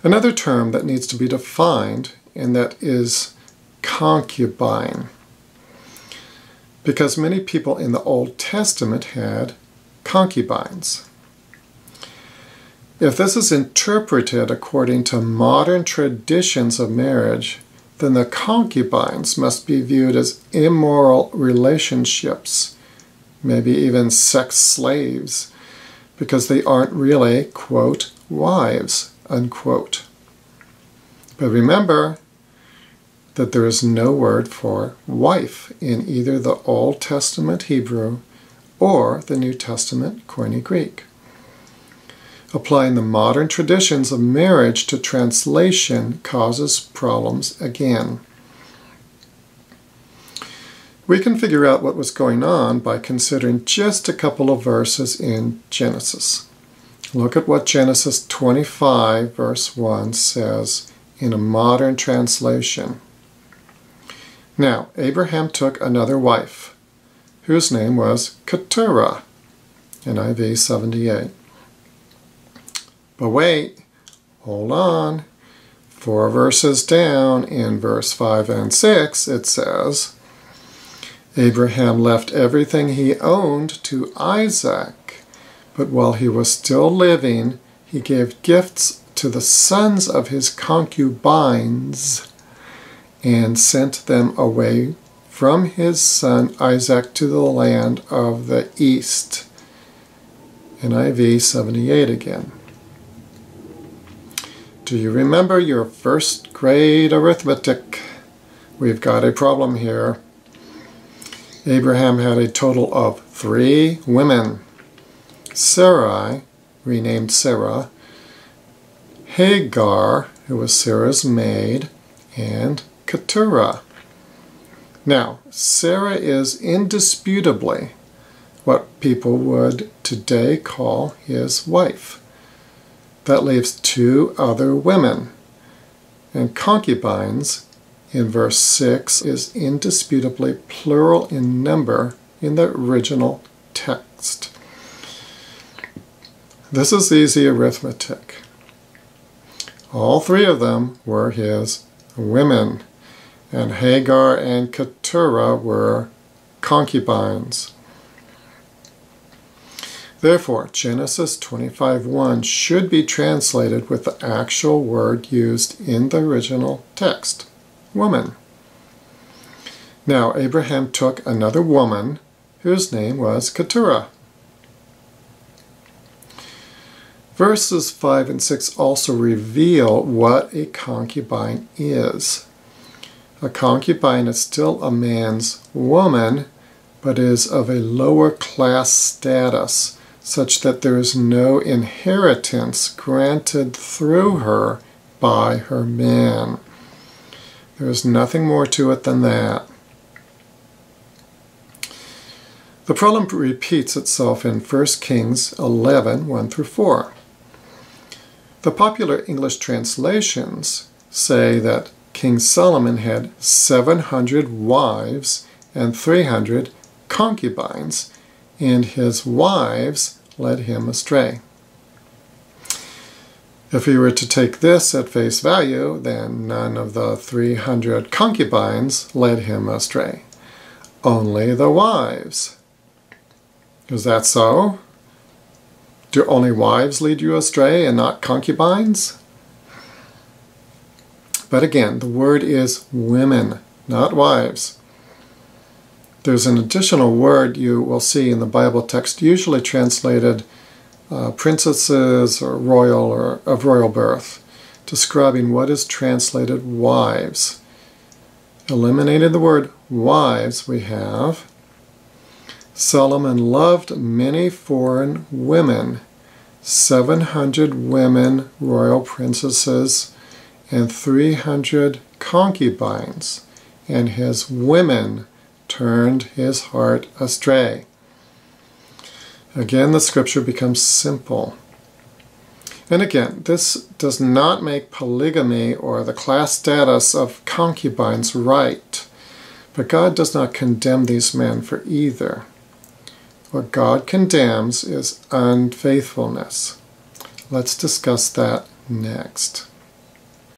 Another term that needs to be defined, and that is concubine, because many people in the Old Testament had concubines. If this is interpreted according to modern traditions of marriage, then the concubines must be viewed as immoral relationships, maybe even sex slaves, because they aren't really, quote, wives, unquote. But remember that there is no word for wife in either the Old Testament Hebrew or the New Testament Koine Greek. Applying the modern traditions of marriage to translation causes problems again. We can figure out what was going on by considering just a couple of verses in Genesis. Look at what Genesis 25 verse 1 says in a modern translation. Now, Abraham took another wife, whose name was Keturah, NIV 78. But wait, hold on. 4 verses down in verse 5 and 6, it says, Abraham left everything he owned to Isaac, but while he was still living, he gave gifts to the sons of his concubines and sent them away from his son Isaac to the land of the east. NIV 78 again. Do you remember your first grade arithmetic? We've got a problem here. Abraham had a total of 3 women. Sarai, renamed Sarah, Hagar, who was Sarah's maid, and Keturah. Now, Sarah is indisputably what people would today call his wife. That leaves 2 other women. And concubines, in verse 6, is indisputably plural in number in the original text. This is easy arithmetic. All 3 of them were his women, and Hagar and Keturah were concubines. Therefore, Genesis 25:1 should be translated with the actual word used in the original text, woman. Now, Abraham took another woman whose name was Keturah. Verses 5 and 6 also reveal what a concubine is. A concubine is still a man's woman, but is of a lower class status, such that there is no inheritance granted through her by her man. There is nothing more to it than that. The problem repeats itself in 1 Kings 11, 1-4. The popular English translations say that King Solomon had 700 wives and 300 concubines, and his wives led him astray. If we were to take this at face value, then none of the 300 concubines led him astray. Only the wives. Is that so? Do only wives lead you astray and not concubines? But again, the word is women, not wives. There's an additional word you will see in the Bible text, usually translated princesses or royal or of royal birth, describing what is translated wives. Eliminating the word wives, we have Solomon loved many foreign women, 700 women, royal princesses, and 300 concubines, and his women turned his heart astray. Again, the scripture becomes simple. And again, this does not make polygamy or the class status of concubines right, but God does not condemn these men for either. What God condemns is unfaithfulness. Let's discuss that next.